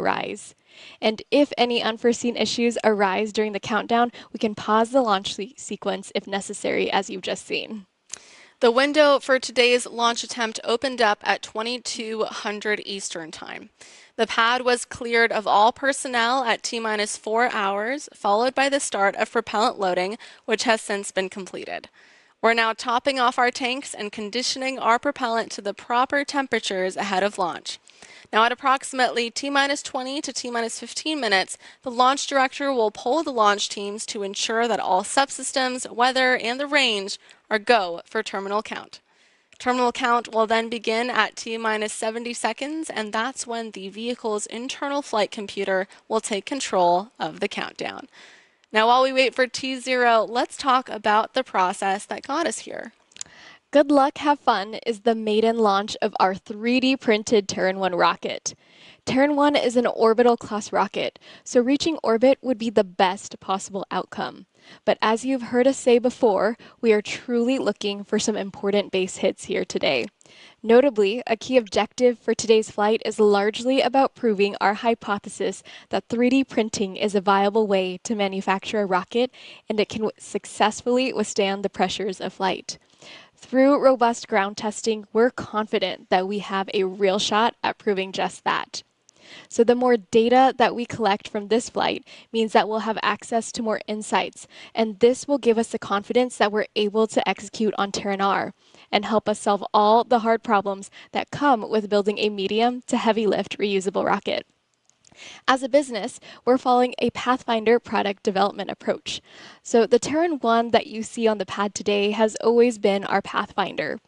rise. And if any unforeseen issues arise during the countdown, we can pause the launch sequence if necessary, as you've just seen. The window for today's launch attempt opened up at 2200 Eastern Time. The pad was cleared of all personnel at T-minus 4 hours, followed by the start of propellant loading, which has since been completed. We're now topping off our tanks and conditioning our propellant to the proper temperatures ahead of launch. Now at approximately T-minus 20 to T-minus 15 minutes, the launch director will poll the launch teams to ensure that all subsystems, weather, and the range are go for terminal count. Terminal count will then begin at T-minus 70 seconds, and that's when the vehicle's internal flight computer will take control of the countdown. Now while we wait for T0, let's talk about the process that got us here. Good luck, have fun is the maiden launch of our 3D printed Terran 1 rocket. Terran 1 is an orbital class rocket, so reaching orbit would be the best possible outcome. But as you've heard us say before, we are truly looking for some important base hits here today. Notably, a key objective for today's flight is largely about proving our hypothesis that 3D printing is a viable way to manufacture a rocket and it can successfully withstand the pressures of flight. Through robust ground testing, we're confident that we have a real shot at proving just that. So the more data that we collect from this flight means that we'll have access to more insights, and this will give us the confidence that we're able to execute on Terran R and help us solve all the hard problems that come with building a medium to heavy lift reusable rocket. As a business, we're following a Pathfinder product development approach. So the Terran 1 that you see on the pad today has always been our Pathfinder.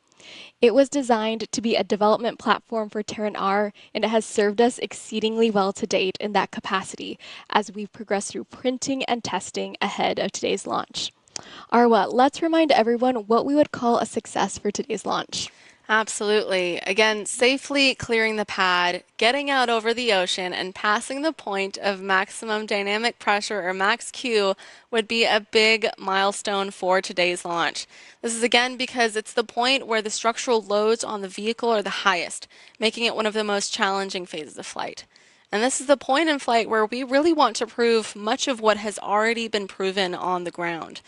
It was designed to be a development platform for Terran R, and it has served us exceedingly well to date in that capacity as we've progressed through printing and testing ahead of today's launch. Arwa, let's remind everyone what we would call a success for today's launch. Absolutely. Again, safely clearing the pad, getting out over the ocean, and passing the point of maximum dynamic pressure, or max Q, would be a big milestone for today's launch. This is again because it's the point where the structural loads on the vehicle are the highest, making it one of the most challenging phases of flight. And this is the point in flight where we really want to prove much of what has already been proven on the ground.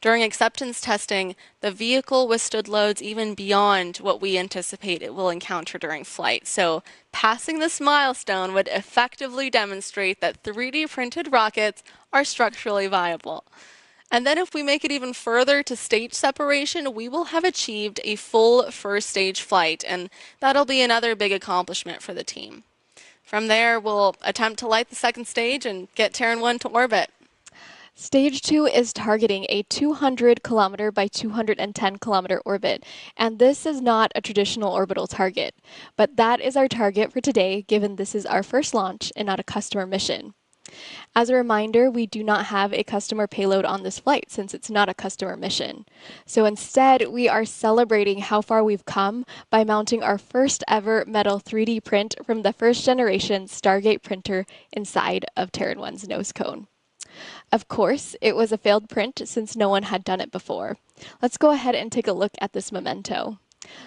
During acceptance testing, the vehicle withstood loads even beyond what we anticipate it will encounter during flight. So passing this milestone would effectively demonstrate that 3D printed rockets are structurally viable. And then if we make it even further to stage separation, we will have achieved a full first stage flight, and that'll be another big accomplishment for the team. From there, we'll attempt to light the second stage and get Terran 1 to orbit. Stage 2 is targeting a 200 kilometer by 210 kilometer orbit, and this is not a traditional orbital target, but that is our target for today given this is our first launch and not a customer mission. As a reminder, we do not have a customer payload on this flight since it's not a customer mission. So instead, we are celebrating how far we've come by mounting our first ever metal 3D print from the first generation Stargate printer inside of Terran 1's nose cone. Of course, it was a failed print since no one had done it before. Let's go ahead and take a look at this memento.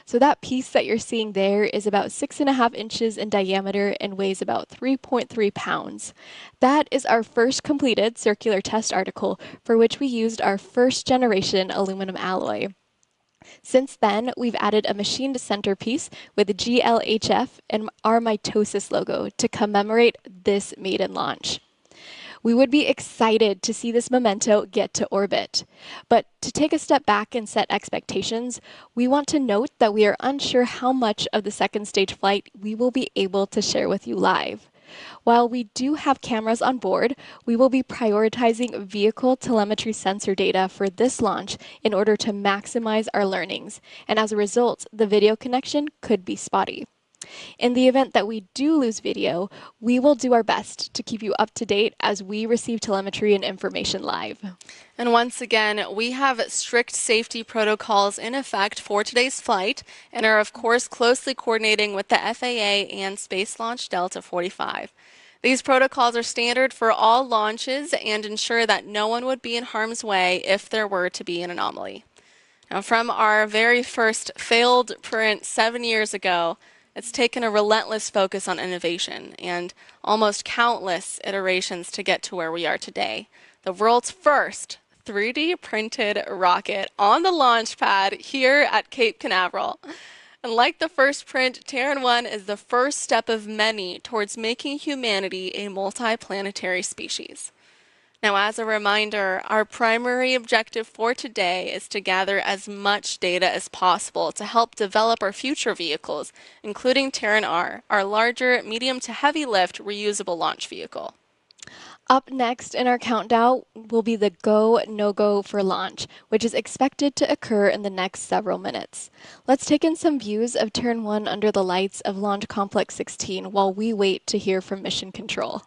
So that piece that you're seeing there is about 6.5 inches in diameter and weighs about 3.3 pounds. That is our first completed circular test article for which we used our first generation aluminum alloy. Since then, we've added a machined centerpiece with GLHF and our mitosis logo to commemorate this maiden launch. We would be excited to see this memento get to orbit. But to take a step back and set expectations, we want to note that we are unsure how much of the second stage flight we will be able to share with you live. While we do have cameras on board, we will be prioritizing vehicle telemetry sensor data for this launch in order to maximize our learnings, and as a result, the video connection could be spotty. In the event that we do lose video, we will do our best to keep you up to date as we receive telemetry and information live. And once again, we have strict safety protocols in effect for today's flight and are of course closely coordinating with the FAA and Space Launch Delta 45. These protocols are standard for all launches and ensure that no one would be in harm's way if there were to be an anomaly. Now, from our very first failed print 7 years ago, It's taken a relentless focus on innovation and almost countless iterations to get to where we are today. The world's first 3D printed rocket on the launch pad here at Cape Canaveral. And like the first print, Terran 1 is the first step of many towards making humanity a multiplanetary species. Now, as a reminder, our primary objective for today is to gather as much data as possible to help develop our future vehicles, including Terran R, our larger, medium to heavy lift reusable launch vehicle. Up next in our countdown will be the go, no go for launch, which is expected to occur in the next several minutes. Let's take in some views of Turn 1 under the lights of Launch Complex 16 while we wait to hear from Mission Control.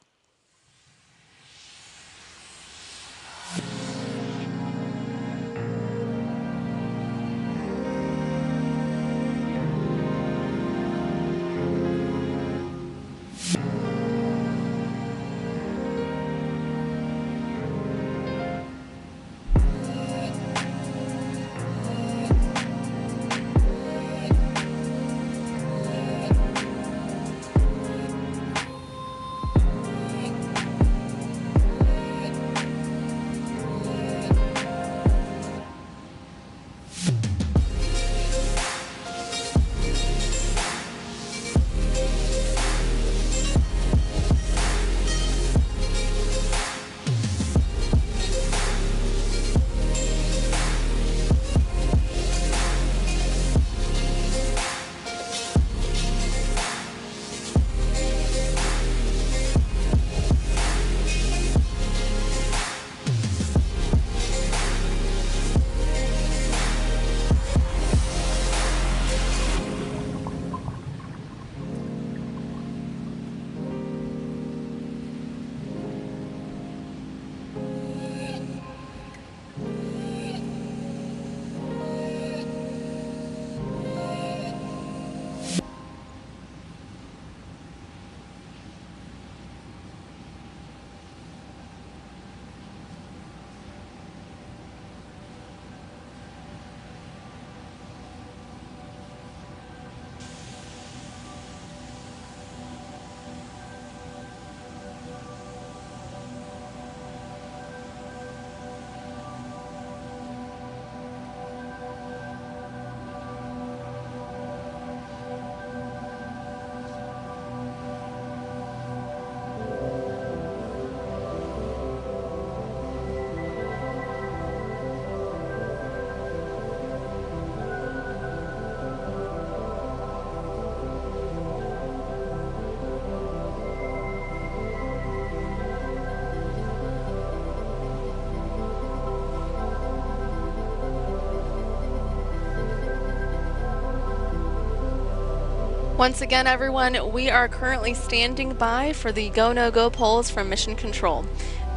Once again, everyone, we are currently standing by for the go no go polls from Mission Control.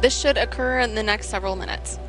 This should occur in the next several minutes.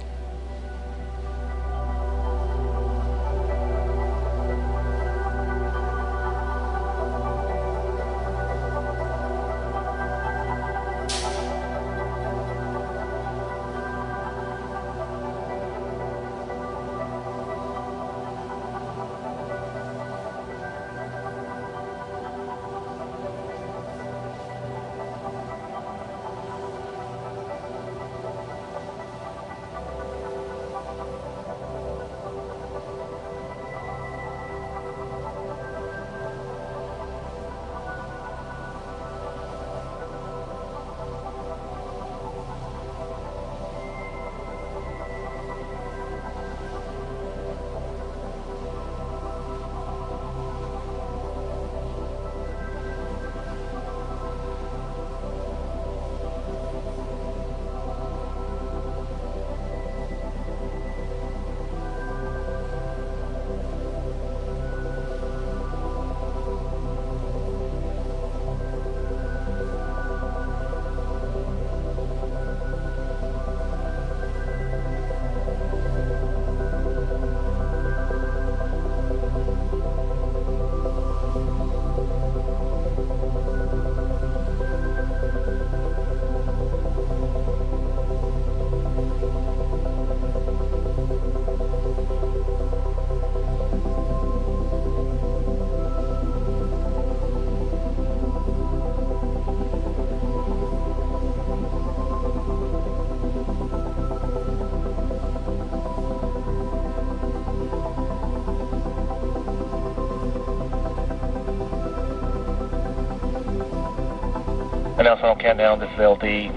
announcement on countdown. This is LD.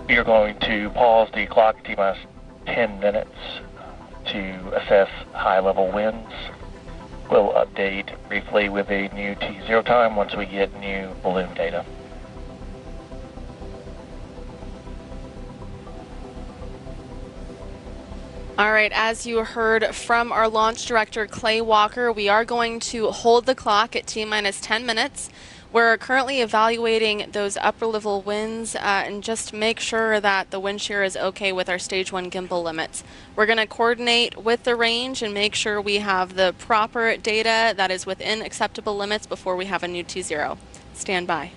You're going to pause the clock at T-minus 10 minutes to assess high-level winds. We'll update briefly with a new T0 time once we get new balloon data. All right, as you heard from our launch director, Clay Walker, we are going to hold the clock at T-minus 10 minutes. We're currently evaluating those upper level winds and just make sure that the wind shear is okay with our stage 1 gimbal limits. We're going to coordinate with the range and make sure we have the proper data that is within acceptable limits before we have a new T0. Stand by.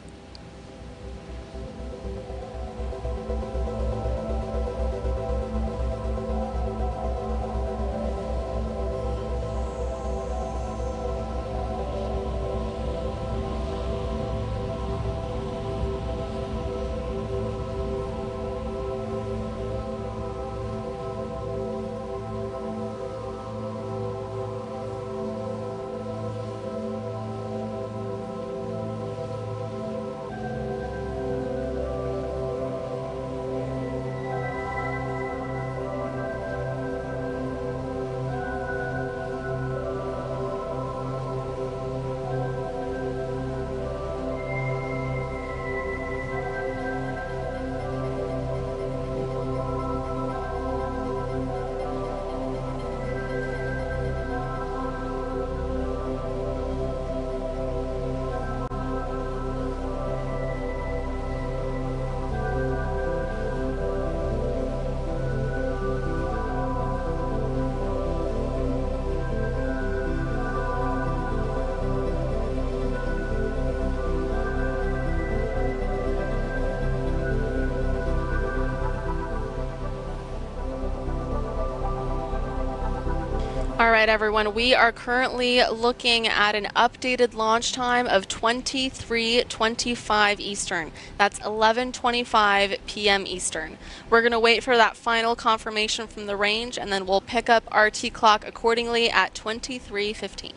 All right, everyone, we are currently looking at an updated launch time of 23:25 Eastern. That's 11:25 p.m. Eastern. We're going to wait for that final confirmation from the range, and then we'll pick up our T clock accordingly at 23:15.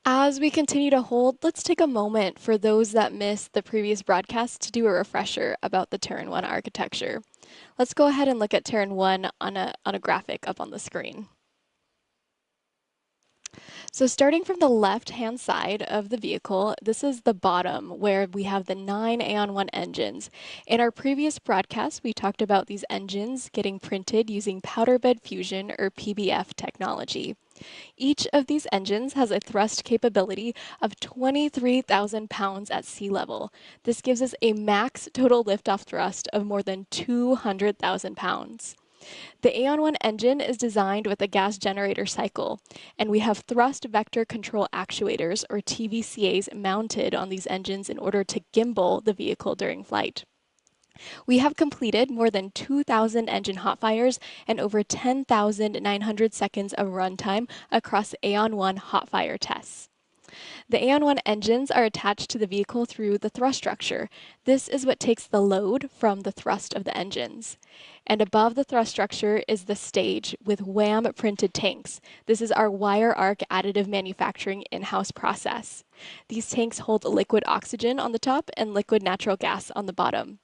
As we continue to hold, let's take a moment for those that missed the previous broadcast to do a refresher about the Terran 1 architecture. Let's go ahead and look at Terran 1 on a graphic up on the screen. So starting from the left-hand side of the vehicle, this is the bottom where we have the 9 Aeon 1 engines. In our previous broadcast, we talked about these engines getting printed using powder bed fusion or PBF technology. Each of these engines has a thrust capability of 23,000 pounds at sea level. This gives us a max total liftoff thrust of more than 200,000 pounds. The Aeon 1 engine is designed with a gas generator cycle, and we have thrust vector control actuators, or TVCAs, mounted on these engines in order to gimbal the vehicle during flight. We have completed more than 2,000 engine hot fires and over 10,900 seconds of runtime across Aeon 1 hot fire tests. The Aeon 1 engines are attached to the vehicle through the thrust structure. This is what takes the load from the thrust of the engines. And above the thrust structure is the stage with WAM printed tanks. This is our wire arc additive manufacturing in-house process. These tanks hold liquid oxygen on the top and liquid natural gas on the bottom.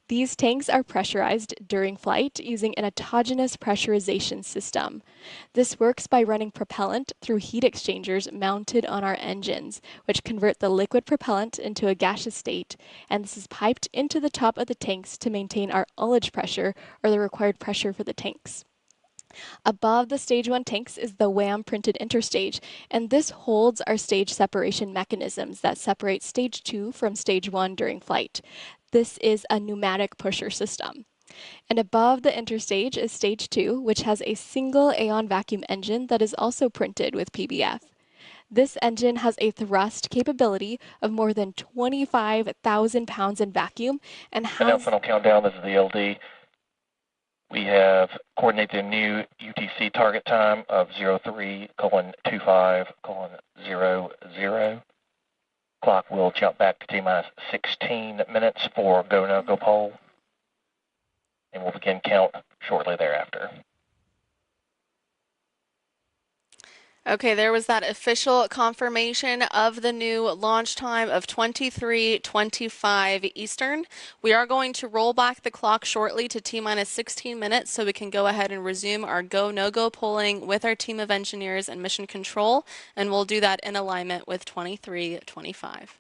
These tanks are pressurized during flight using an autogenous pressurization system. This works by running propellant through heat exchangers mounted on our engines, which convert the liquid propellant into a gaseous state, and this is piped into the top of the tanks to maintain our ullage pressure, or the required pressure for the tanks. Above the Stage 1 tanks is the WAM printed interstage, and this holds our stage separation mechanisms that separate Stage 2 from Stage 1 during flight. This is a pneumatic pusher system. And above the interstage is Stage 2, which has a single Aeon vacuum engine that is also printed with PBF. This engine has a thrust capability of more than 25,000 pounds in vacuum and has... Announcement on countdown, this is the LD. We have coordinated a new UTC target time of 03:25:00. Clock will jump back to T-minus 16 minutes for go, no, go poll. And we'll begin count shortly thereafter. Okay, there was that official confirmation of the new launch time of 23:25 Eastern. We are going to roll back the clock shortly to T-minus 16 minutes so we can go ahead and resume our go, no-go polling with our team of engineers and mission control, and we'll do that in alignment with 23:25.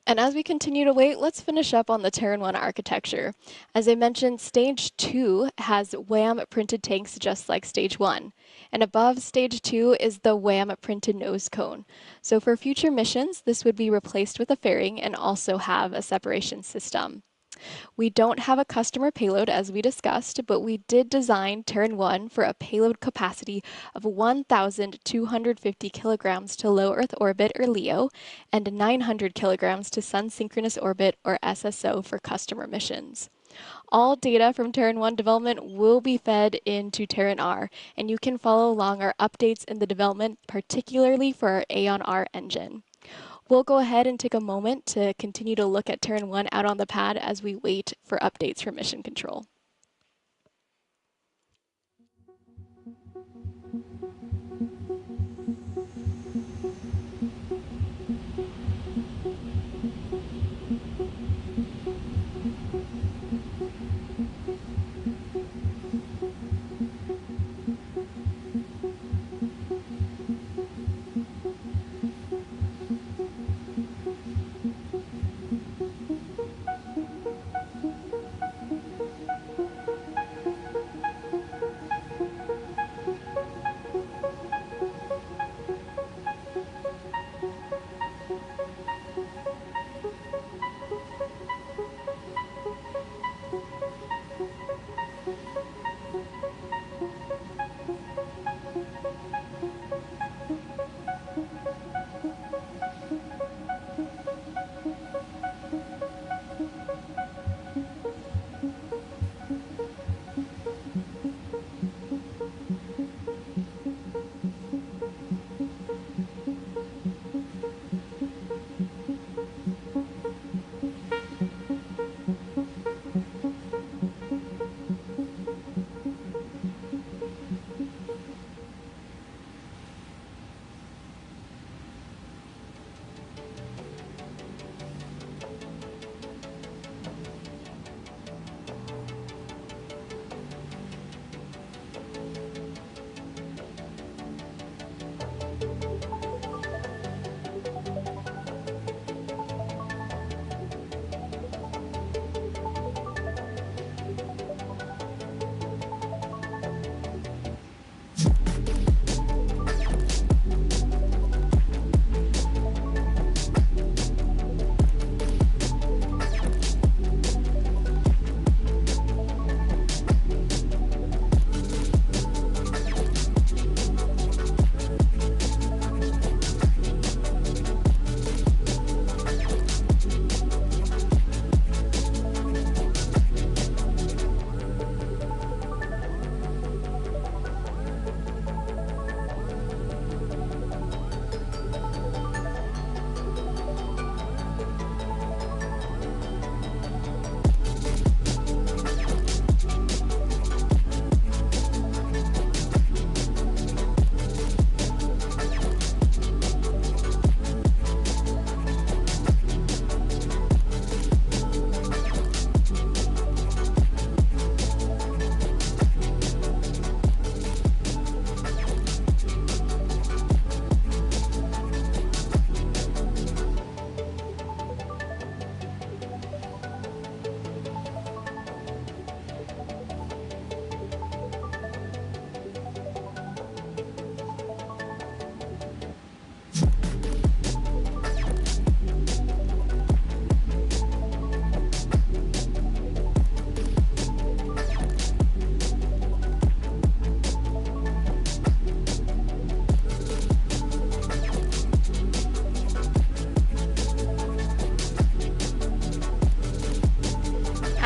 And as we continue to wait, let's finish up on the Terran 1 architecture. As I mentioned, Stage 2 has WAM printed tanks just like Stage 1. And above Stage 2 is the WAM printed nose cone. So for future missions, this would be replaced with a fairing and also have a separation system. We don't have a customer payload as we discussed, but we did design Terran 1 for a payload capacity of 1,250 kilograms to low Earth orbit, or LEO, and 900 kilograms to Sun synchronous orbit, or SSO, for customer missions. All data from Terran 1 development will be fed into Terran R, and you can follow along our updates in the development, particularly for our Aeon R engine. We'll go ahead and take a moment to continue to look at Terran 1 out on the pad as we wait for updates from Mission Control.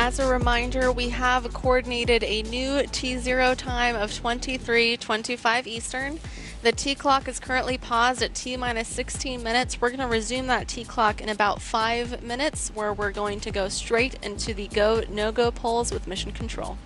as a reminder, we have coordinated a new T0 time of 23:25 Eastern. The T clock is currently paused at T minus 16 minutes. We're going to resume that T clock in about 5 minutes, where we're going to go straight into the go, no-go polls with mission control.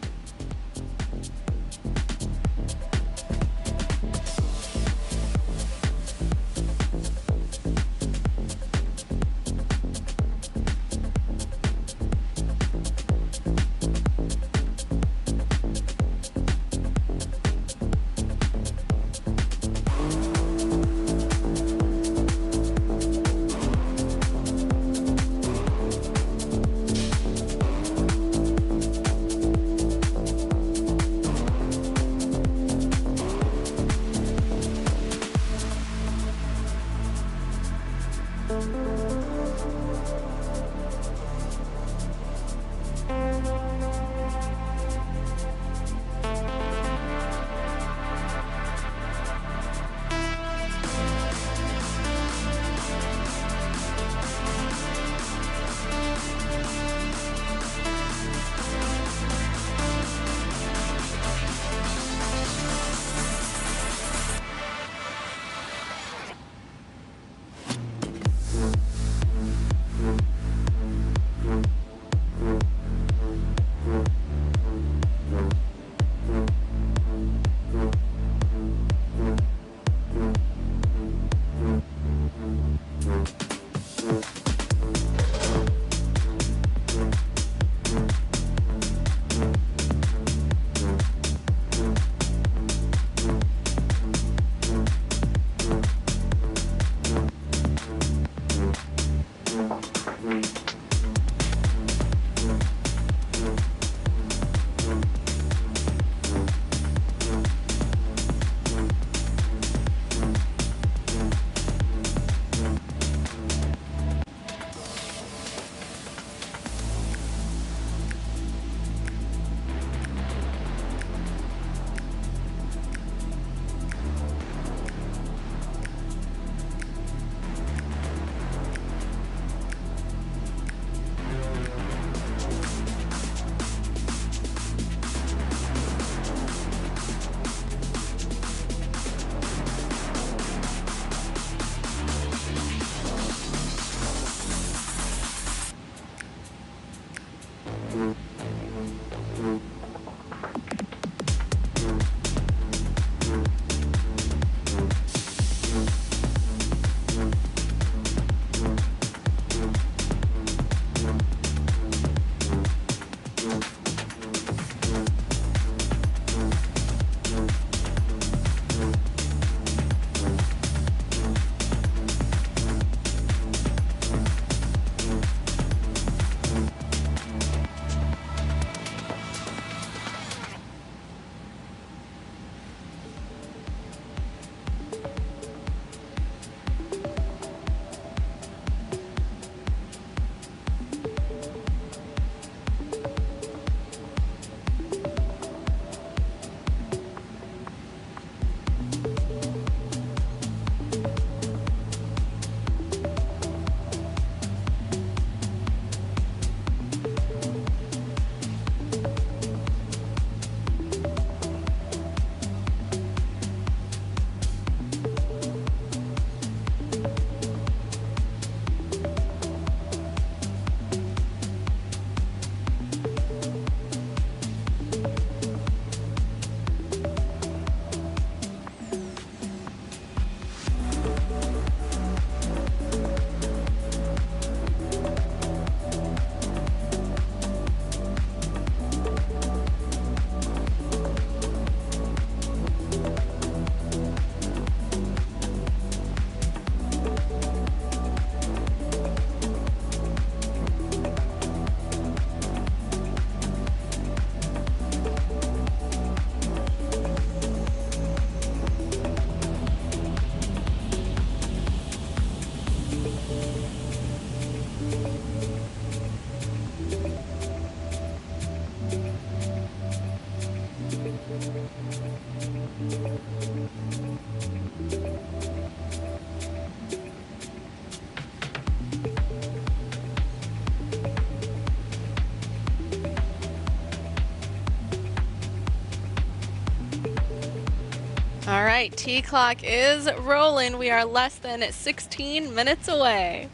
All right, T-clock is rolling. We are less than 16 minutes away.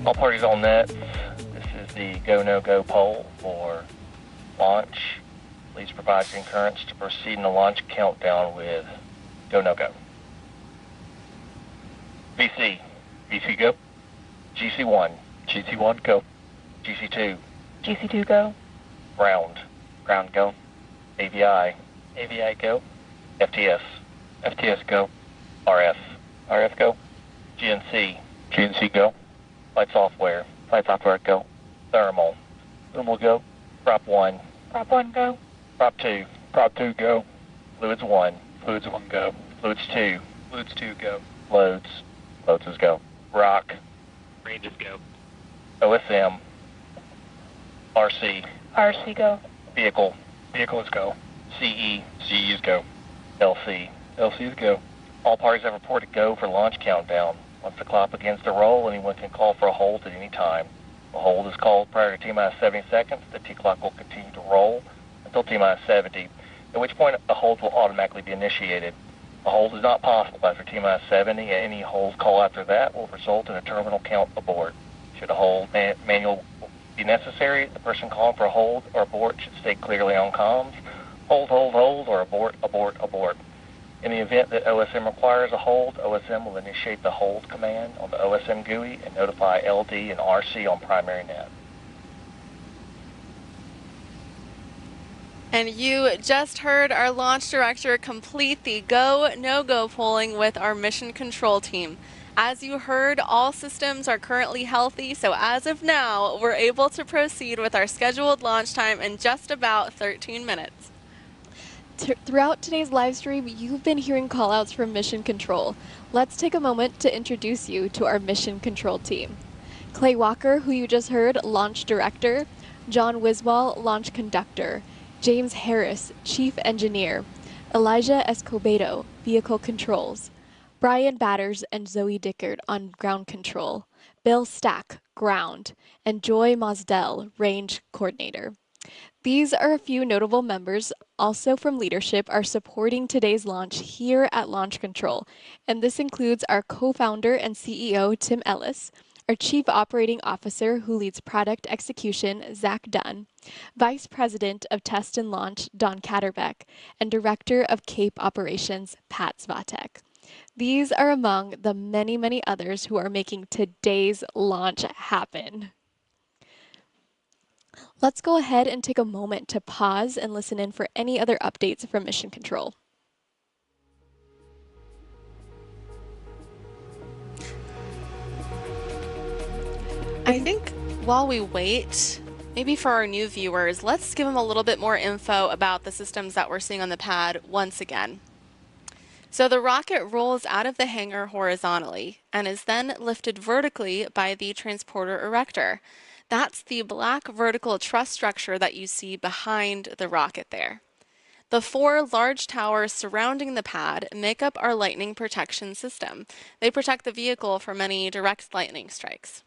All parties on nets. This is the go, no go poll for launch. Please provide concurrence to proceed in the launch countdown with go, no go. VC. VC go. GC1. GC1 go. GC2. GC2 go. Ground. Ground go. AVI. AVI go. FTS. FTS go. RF. RF go. GNC. GNC go. Flight software. Flight software go. Thermal. Thermal go. Prop 1. Prop 1 go. Prop 2. Prop 2 go. Fluids 1. Fluids 1 go. Fluids 2. Fluids 2 go. Loads. Loads is go. Rock. Ranges go. OSM. RC. RC go. Vehicle. Vehicles go. CE. CEs go. LC. LCs go. All parties have reported go for launch countdown. Once the clock begins to roll, anyone can call for a hold at any time. A hold is called prior to T-minus 70 seconds. The T-clock will continue to roll until T-minus 70, at which point a hold will automatically be initiated. A hold is not possible after T-minus 70, and any hold call after that will result in a terminal count abort. Should a hold manual be necessary, the person calling for a hold or abort should state clearly on comms, hold, hold, hold, or abort, abort, abort. In the event that OSM requires a hold, OSM will initiate the hold command on the OSM GUI and notify LD and RC on primary net. And you just heard our launch director complete the go, no-go polling with our mission control team. As you heard, all systems are currently healthy, so as of now, we're able to proceed with our scheduled launch time in just about 13 minutes. Throughout today's live stream, you've been hearing callouts from Mission Control. Let's take a moment to introduce you to our Mission Control team. Clay Walker, who you just heard, Launch Director. John Wiswall, Launch Conductor. James Harris, Chief Engineer. Elijah Escobedo, Vehicle Controls. Brian Batters and Zoe Dickard on Ground Control. Bill Stack, Ground. And Joy Mosdell, Range Coordinator. These are a few notable members also from leadership are supporting today's launch here at Launch Control, and this includes our co-founder and CEO, Tim Ellis, our Chief Operating Officer who leads product execution, Zach Dunn, Vice President of Test and Launch, Don Katterbeck, and Director of Cape Operations, Pat Svatek. These are among the many, many others who are making today's launch happen. Let's go ahead and take a moment to pause and listen in for any other updates from Mission Control. I think while we wait, maybe for our new viewers, let's give them a little bit more info about the systems that we're seeing on the pad once again. So the rocket rolls out of the hangar horizontally and is then lifted vertically by the transporter erector. That's the black vertical truss structure that you see behind the rocket there. The 4 large towers surrounding the pad make up our lightning protection system. They protect the vehicle from any direct lightning strikes.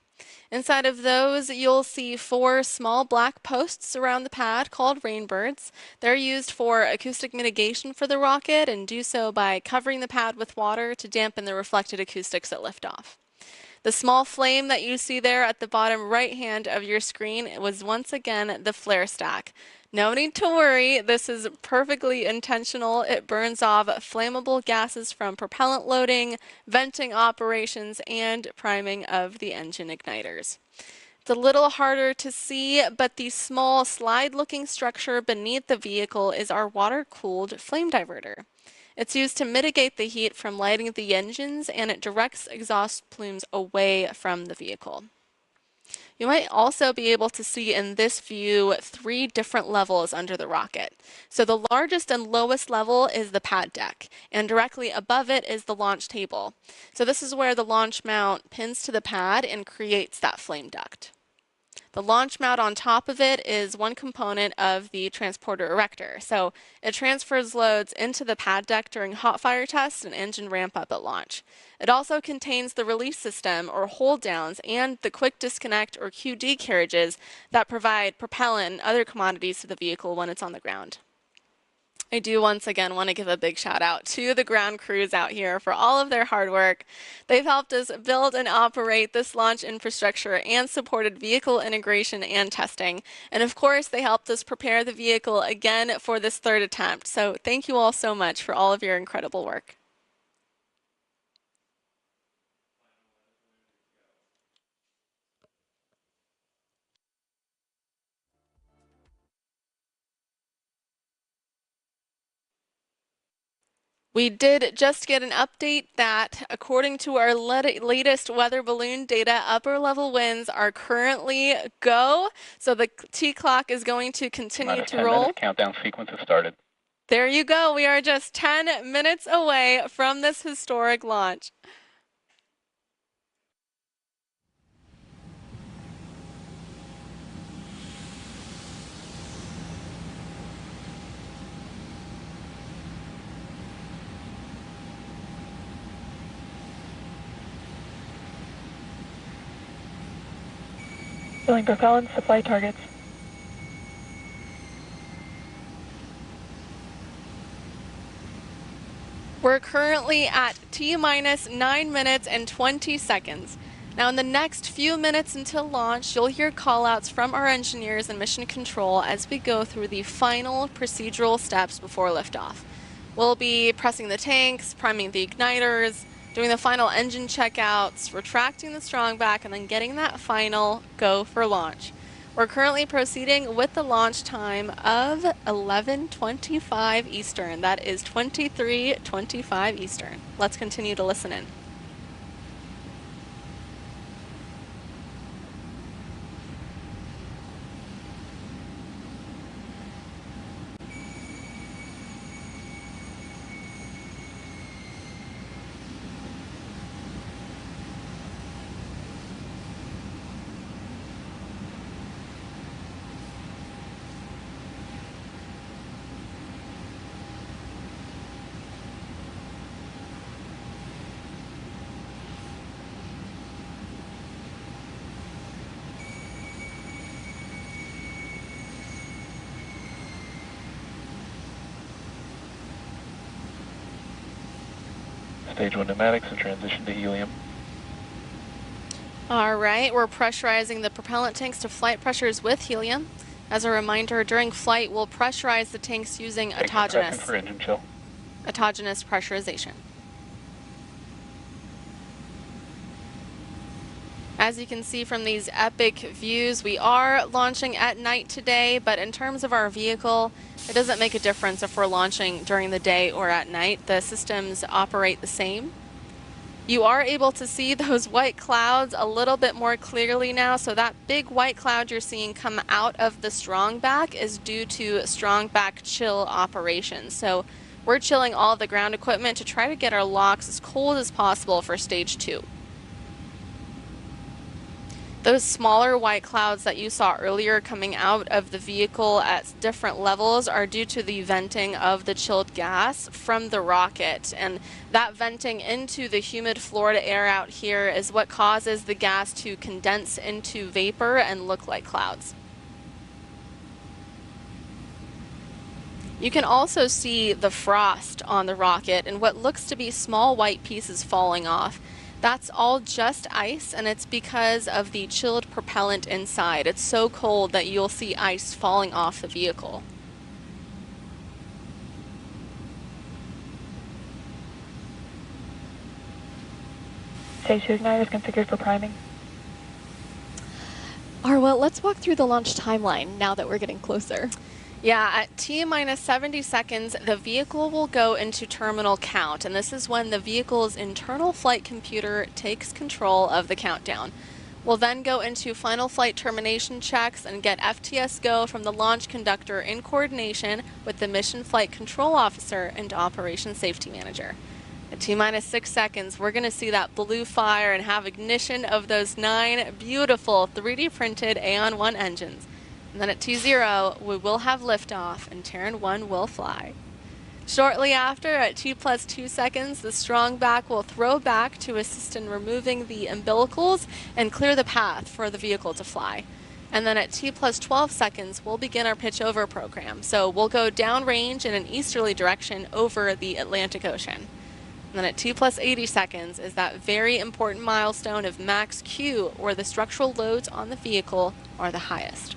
Inside of those, you'll see 4 small black posts around the pad called rainbirds. They're used for acoustic mitigation for the rocket and do so by covering the pad with water to dampen the reflected acoustics at liftoff. The small flame that you see there at the bottom right hand of your screen was once again the flare stack. No need to worry, this is perfectly intentional. It burns off flammable gases from propellant loading, venting operations, and priming of the engine igniters. It's a little harder to see, but the small slide-looking structure beneath the vehicle is our water-cooled flame diverter. It's used to mitigate the heat from lighting the engines, and it directs exhaust plumes away from the vehicle. You might also be able to see in this view 3 different levels under the rocket. So the largest and lowest level is the pad deck, and directly above it is the launch table. So this is where the launch mount pins to the pad and creates that flame duct. The launch mount on top of it is one component of the transporter erector. So it transfers loads into the pad deck during hot fire tests and engine ramp up at launch. It also contains the release system or hold downs and the quick disconnect or QD carriages that provide propellant and other commodities to the vehicle when it's on the ground. I do once again want to give a big shout out to the ground crews out here for all of their hard work. They've helped us build and operate this launch infrastructure and supported vehicle integration and testing. And of course, they helped us prepare the vehicle again for this third attempt. So thank you all so much for all of your incredible work. We did just get an update that, according to our latest weather balloon data, upper level winds are currently go. So the T clock is going to continue to roll. Minutes, countdown sequence has started. There you go. We are just 10 minutes away from this historic launch. Filling propellant, supply targets. We're currently at T-minus 9 minutes and 20 seconds. Now in the next few minutes until launch, you'll hear callouts from our engineers and mission control as we go through the final procedural steps before liftoff. We'll be pressing the tanks, priming the igniters, doing the final engine checkouts, retracting the strongback, and then getting that final go for launch. We're currently proceeding with the launch time of 11:25 Eastern. That is 23:25 Eastern. Let's continue to listen in. Stage 1 pneumatics and transition to helium. All right, we're pressurizing the propellant tanks to flight pressures with helium. As a reminder, during flight, we'll pressurize the tanks using autogenous for engine chill. Pressurization. As you can see from these epic views, we are launching at night today, but in terms of our vehicle, it doesn't make a difference if we're launching during the day or at night. The systems operate the same. You are able to see those white clouds a little bit more clearly now. So that big white cloud you're seeing come out of the strongback is due to strongback chill operations. So we're chilling all of the ground equipment to try to get our locks as cold as possible for stage 2. Those smaller white clouds that you saw earlier coming out of the vehicle at different levels are due to the venting of the chilled gas from the rocket. And that venting into the humid Florida air out here is what causes the gas to condense into vapor and look like clouds. You can also see the frost on the rocket and what looks to be small white pieces falling off. That's all just ice, and it's because of the chilled propellant inside. It's so cold that you'll see ice falling off the vehicle. Stage 2 igniter is configured for priming. Arwa, let's walk through the launch timeline now that we're getting closer. Yeah, at T-minus 70 seconds, the vehicle will go into terminal count, and this is when the vehicle's internal flight computer takes control of the countdown. We'll then go into final flight termination checks and get FTS go from the launch conductor in coordination with the mission flight control officer and operations safety manager. T-minus 6 seconds, we're going to see that blue fire and have ignition of those 9 beautiful 3D printed Aeon 1 engines. And then at T0, we will have liftoff and Terran 1 will fly. Shortly after, at T plus 2 seconds, the strong back will throw back to assist in removing the umbilicals and clear the path for the vehicle to fly. And then at T plus 12 seconds, we'll begin our pitch over program. So we'll go downrange in an easterly direction over the Atlantic Ocean. And then at T plus 80 seconds is that very important milestone of Max Q, where the structural loads on the vehicle are the highest.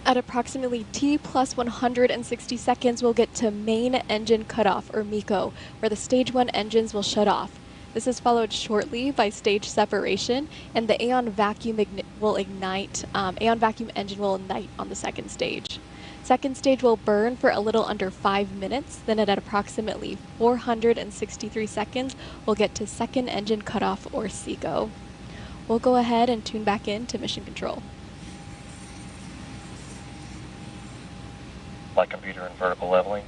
At approximately T plus 160 seconds, we'll get to main engine cutoff, or MECO, where the stage 1 engines will shut off. This is followed shortly by stage separation, and the Aeon vacuum engine will ignite on the second stage. Second stage will burn for a little under 5 minutes, then at approximately 463 seconds, we'll get to second engine cutoff, or SECO. We'll go ahead and tune back in to mission control. Flight computer and vertical leveling.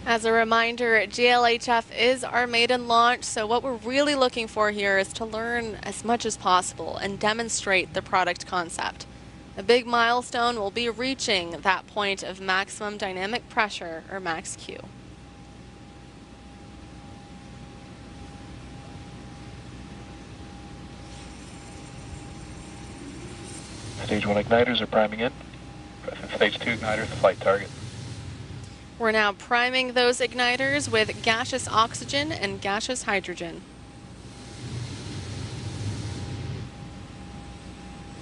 As a reminder, GLHF is our maiden launch, so what we're really looking for here is to learn as much as possible and demonstrate the product concept. A big milestone will be reaching that point of maximum dynamic pressure, or Max Q. Stage 1 igniters are priming in. Stage 2 igniters, the flight target. We're now priming those igniters with gaseous oxygen and gaseous hydrogen.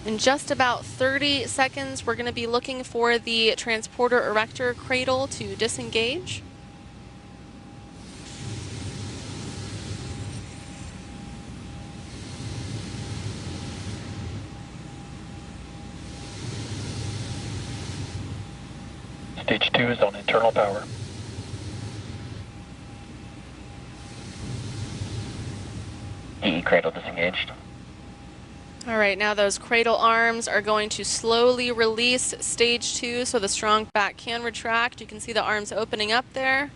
In just about 30 seconds, we're going to be looking for the transporter erector cradle to disengage. Stage 2 is on internal power. EE cradle disengaged. All right, now those cradle arms are going to slowly release stage 2 so the strong back can retract. You can see the arms opening up there.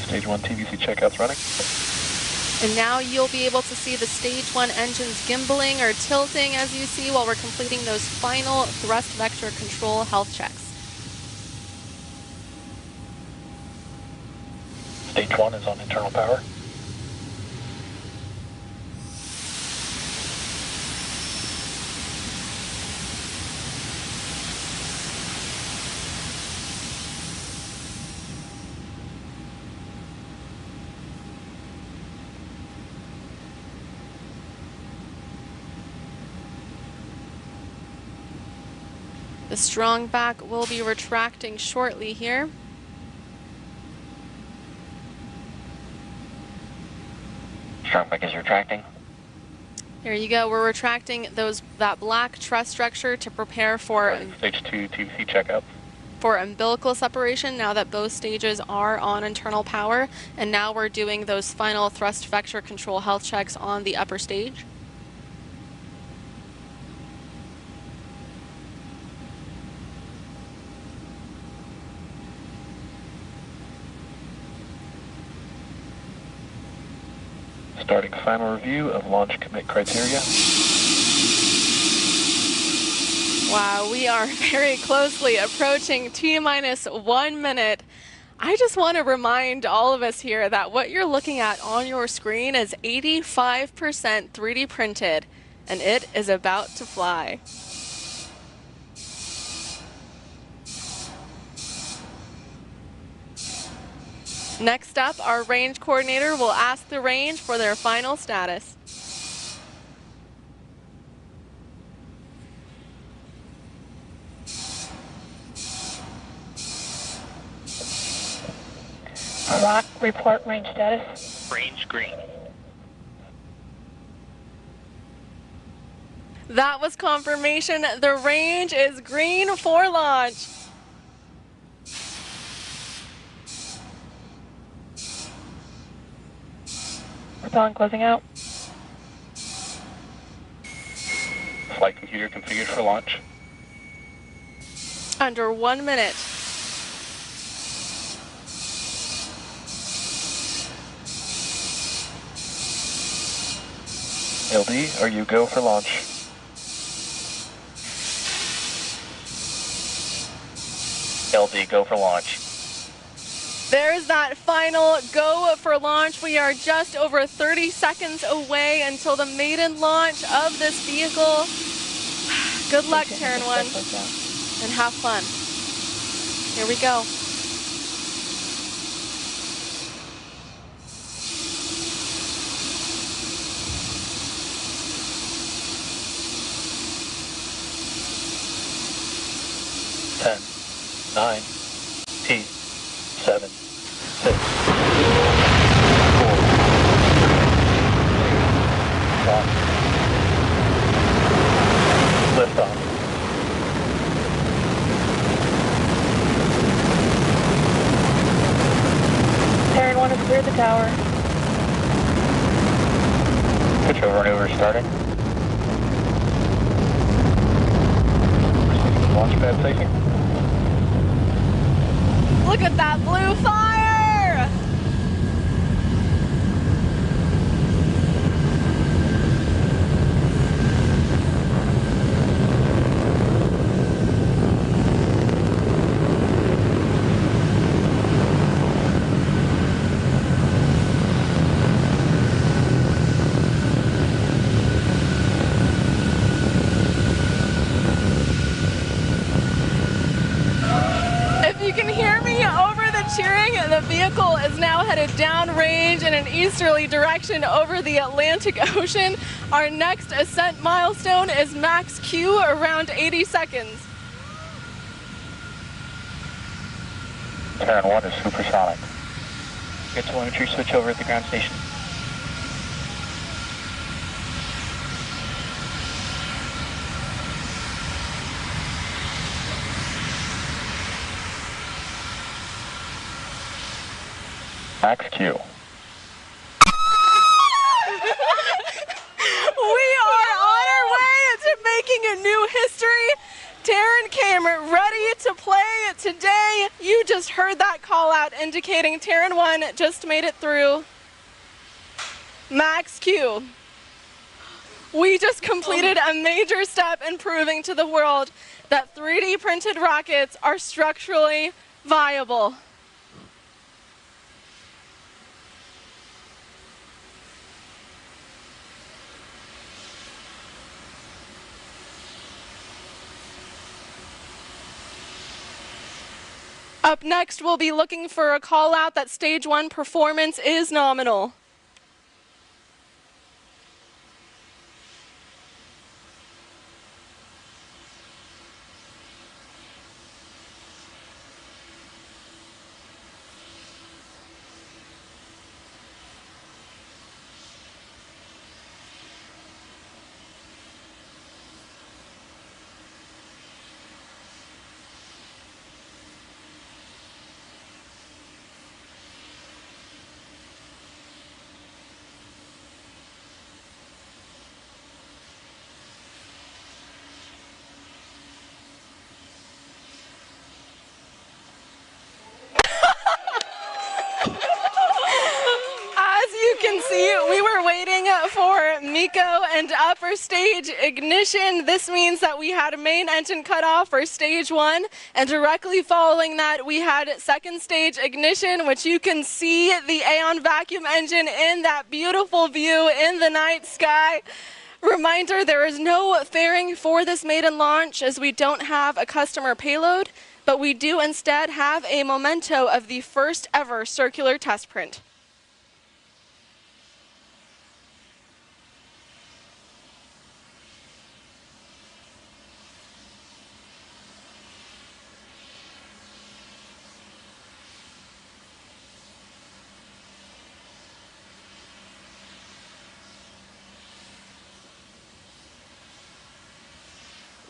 Stage 1 TVC checkouts running. And now you'll be able to see the stage 1 engines gimbaling or tilting, as you see, while we're completing those final thrust vector control health checks. Stage 1 is on internal power. The strong back will be retracting shortly here. Strong back is retracting. There you go. We're retracting that black truss structure to prepare for Stage 2 TVC checkouts. for umbilical separation now that both stages are on internal power. And now we're doing those final thrust vector control health checks on the upper stage. Starting final review of launch commit criteria. Wow, we are very closely approaching T-minus 1 minute. I just want to remind all of us here that what you're looking at on your screen is 85% 3D printed, and it is about to fly. Next up, our range coordinator will ask the range for their final status. Rock, report range status. Range green. That was confirmation. The range is green for launch. Propellant closing out. Flight computer configured for launch. Under 1 minute. LD, are you go for launch? LD, go for launch. There's that final go for launch. We are just over 30 seconds away until the maiden launch of this vehicle. Good luck, Terran 1, and have fun. Here we go. Ten, 9, 8, 7, 6, 5, 4, 3, 2, 1. Liftoff. Terran 1 has cleared the tower. Control maneuver starting. Launch pad safety. Look at that blue fire! If you can hear me over the cheering, the vehicle is now headed downrange in an easterly direction over the Atlantic Ocean. Our next ascent milestone is Max Q, around 80 seconds. Terran 1 is supersonic. Get telemetry switch over at the ground station. Max Q. We are on our way to making a new history. Terran came ready to play today. You just heard that call out indicating Terran 1 just made it through. Max Q. We just completed a major step in proving to the world that 3D printed rockets are structurally viable. Up next, we'll be looking for a call out that stage 1 performance is nominal. As you can see, we were waiting for MECO and upper stage ignition. This means that we had a main engine cutoff for stage 1, and directly following that, we had second stage ignition, which you can see the Aeon vacuum engine in that beautiful view in the night sky. Reminder, there is no fairing for this maiden launch as we don't have a customer payload, but we do instead have a memento of the first ever circular test print.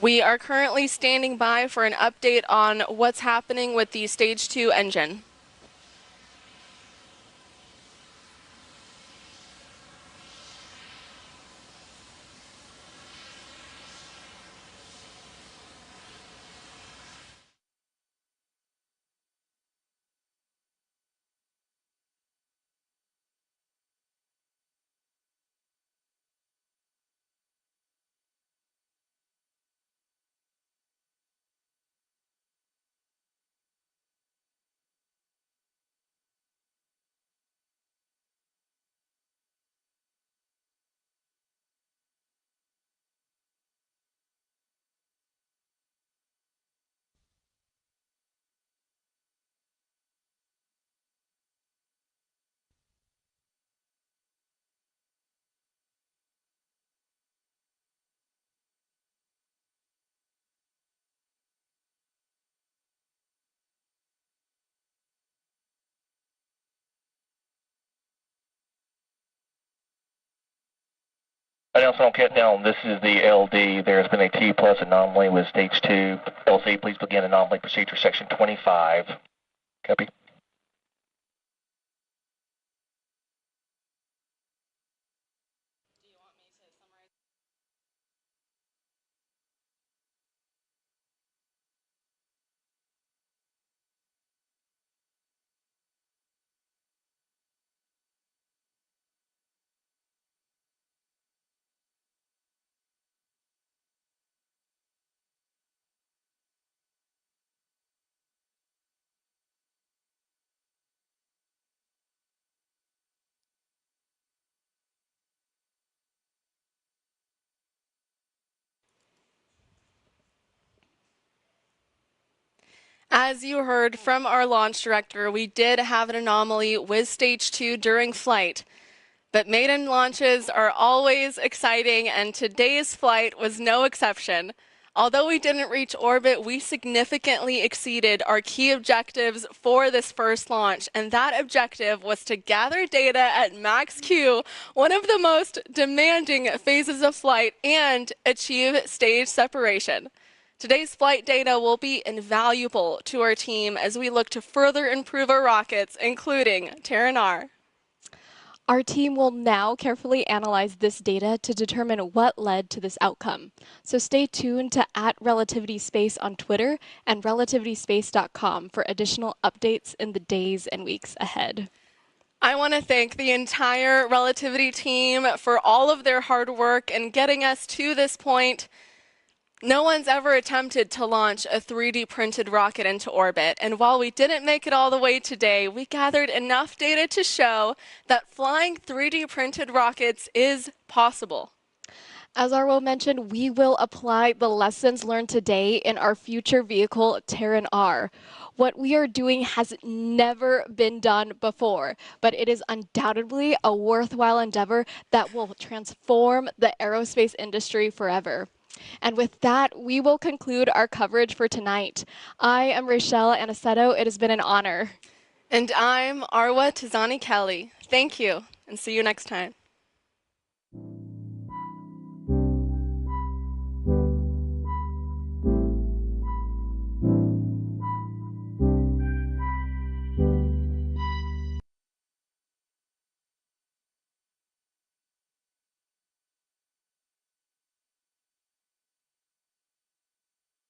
We are currently standing by for an update on what's happening with the stage 2 engine. Announcement on countdown. This is the LD. There has been a T plus anomaly with stage 2. LC, please begin anomaly procedure section 25. Copy. As you heard from our launch director, we did have an anomaly with stage 2 during flight. But maiden launches are always exciting, and today's flight was no exception. Although we didn't reach orbit, we significantly exceeded our key objectives for this first launch, and that objective was to gather data at Max Q, one of the most demanding phases of flight, and achieve stage separation. Today's flight data will be invaluable to our team as we look to further improve our rockets, including Terran R. Our team will now carefully analyze this data to determine what led to this outcome. So stay tuned to @Relativity Space on Twitter and relativityspace.com for additional updates in the days and weeks ahead. I want to thank the entire Relativity team for all of their hard work in getting us to this point. No one's ever attempted to launch a 3D printed rocket into orbit, and while we didn't make it all the way today, we gathered enough data to show that flying 3D printed rockets is possible. As Arwo mentioned, we will apply the lessons learned today in our future vehicle, Terran R. What we are doing has never been done before, but it is undoubtedly a worthwhile endeavor that will transform the aerospace industry forever. And with that, we will conclude our coverage for tonight. I am Rachelle Aniceto. It has been an honor. And I'm Arwa Tizani Kelly. Thank you, and see you next time.